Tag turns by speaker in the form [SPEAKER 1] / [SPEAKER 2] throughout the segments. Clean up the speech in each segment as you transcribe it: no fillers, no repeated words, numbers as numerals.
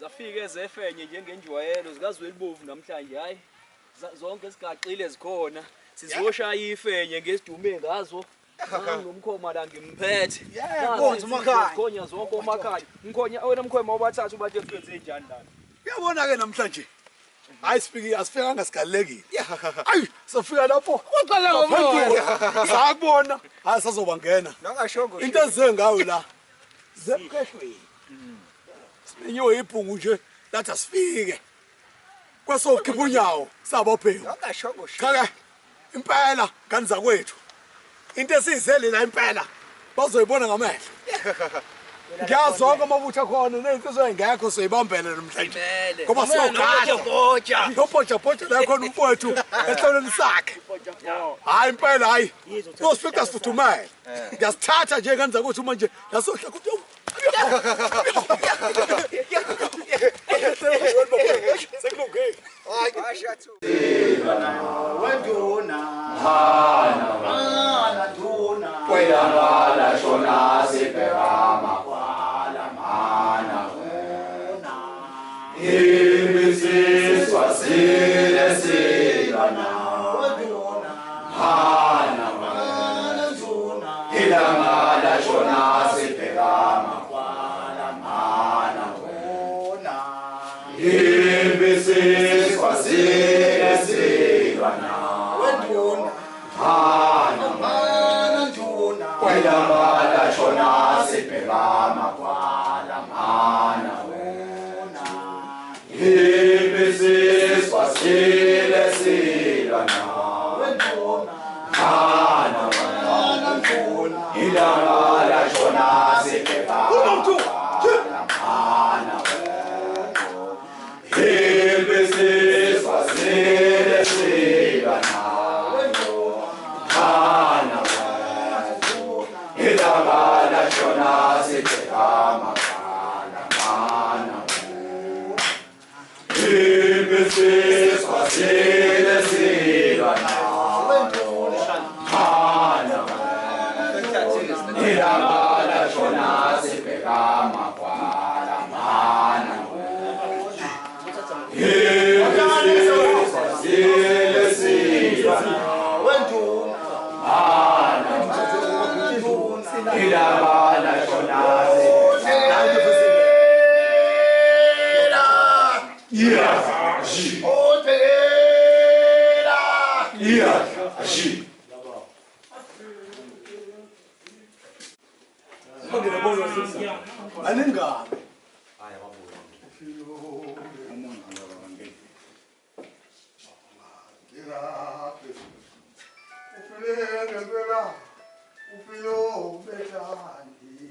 [SPEAKER 1] Zafika ezefenye njengenjwayelo zikazweli bovu namhlanje hayi zonke esigaqile zikhona sizoshaya ifenye ngesidume ngazo nomkhoma la ngimphethe
[SPEAKER 2] konke umakhaya
[SPEAKER 1] khonya zonke umakhaya ngikhonya wena mkhwema obathathu bathi ekwenze njani lana
[SPEAKER 2] uyabona ke namhlanje hayi sifiki asifika ngasigalekile hayi sofika lapho
[SPEAKER 3] uqala ngomoya
[SPEAKER 2] sakubona hayi sazoba ngena
[SPEAKER 3] nokashongo
[SPEAKER 2] into ezengayo la zepheshweni Simenyiwe iphungu nje lathi asifike kwasokhipha unyawo sabopheko
[SPEAKER 3] nokashongo
[SPEAKER 2] cha impela ngani zakwethu into esizele la impela bazoyibona ngamehlo ngiyazonke amabutho khona nezinto engekho soyibambele namhlanje ngoba siyogada yophoja la khona umfowethu ehlolweni sakhe hayi impela hayi usifika sifuthumele ngiyasithatha nje ngani zakwethu manje yasohla kuthi sekulungile hayi
[SPEAKER 3] ashathu
[SPEAKER 4] wenduna hana duna kwelangala shona sibhekama kwala mana wena ibisiswa sile silwana wenduna hana duna ilangala shona sibhekama kwala mana wena ibisiswa sile silwana wenduna kwelambala shona sibhekama kwala mana wena ibisiswa sile silwana wenduna hana wena ilambala shona sibhekama kwala mana wena ibisiswa sile silwana ilangala shona sibhekama kwala mana ibisiswa sile silwana hana ilangala shona sibhekama kwala mana ibisiswa sile silwana ilabala shonase yaji otela yaji
[SPEAKER 2] aningabe
[SPEAKER 4] ufilo betandi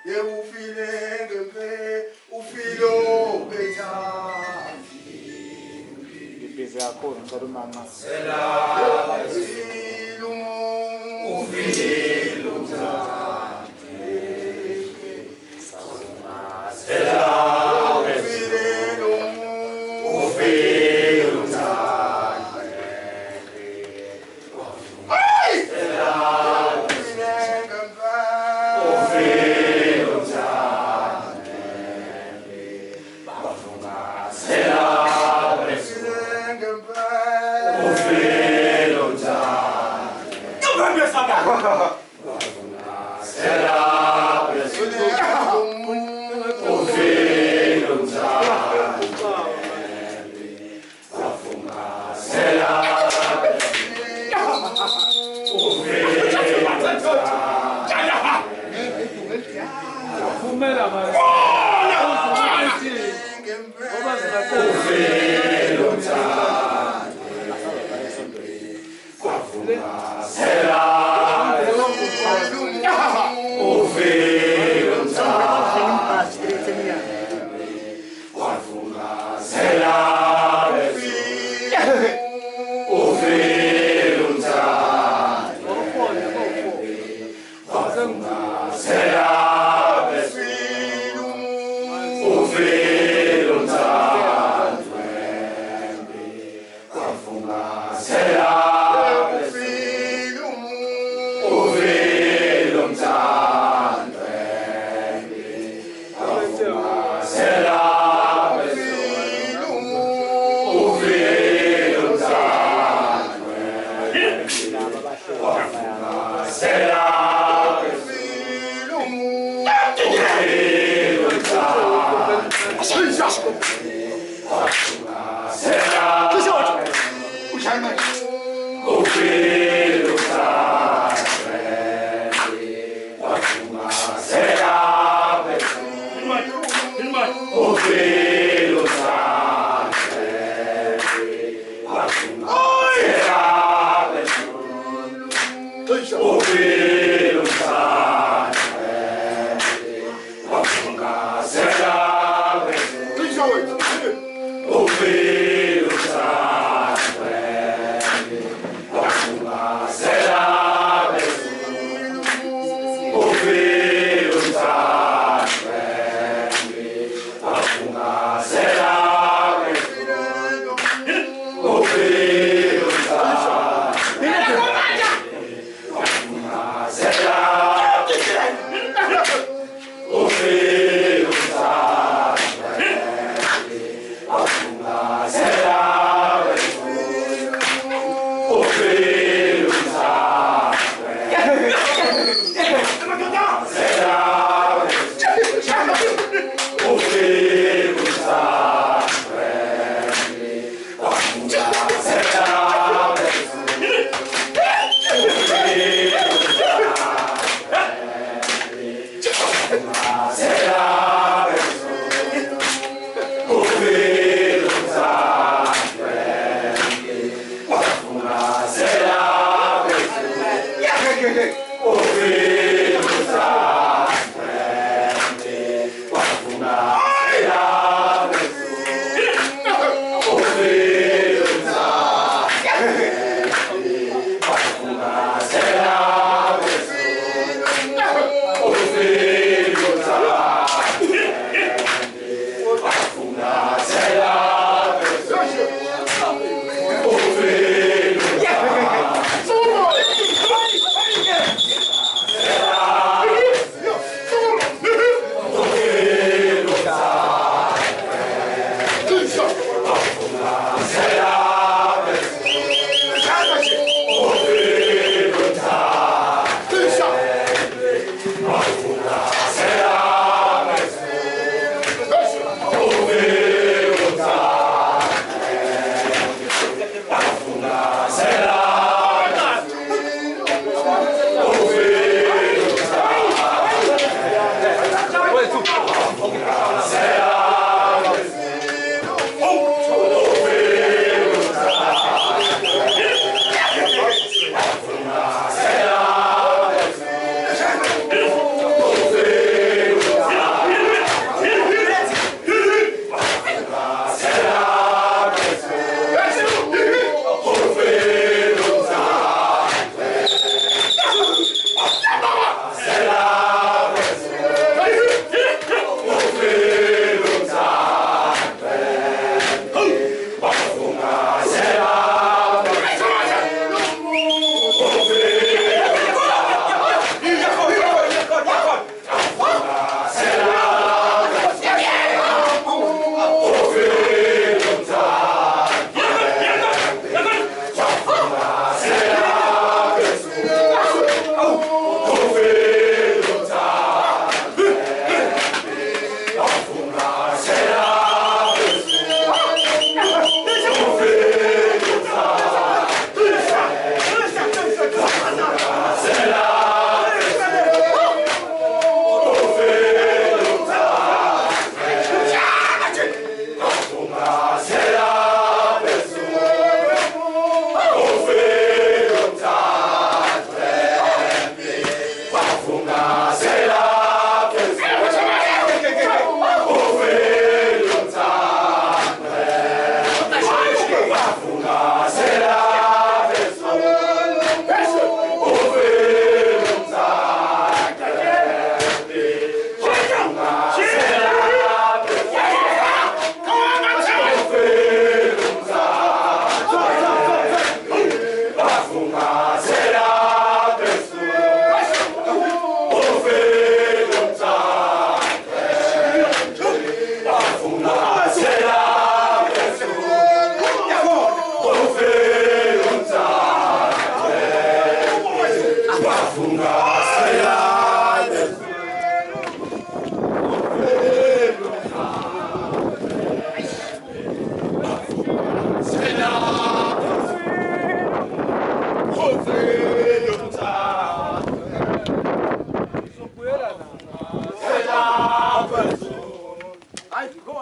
[SPEAKER 4] ye ufile ngempe ufilo betandi
[SPEAKER 3] ibhizi kakhulu ngicela umama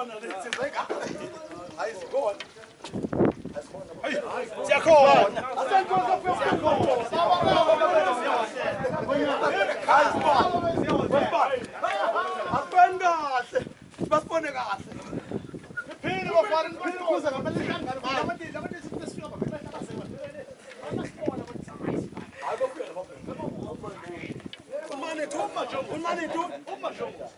[SPEAKER 2] Sikhona nesizeka. Hayi sikhona.
[SPEAKER 3] Siyakhona.
[SPEAKER 2] Basibone kahle.
[SPEAKER 3] Phini bafana niphuza ngamalishangana. Labantu sifika bakhetha basebona.
[SPEAKER 2] Umane thuma jongo, umane thuma jongo.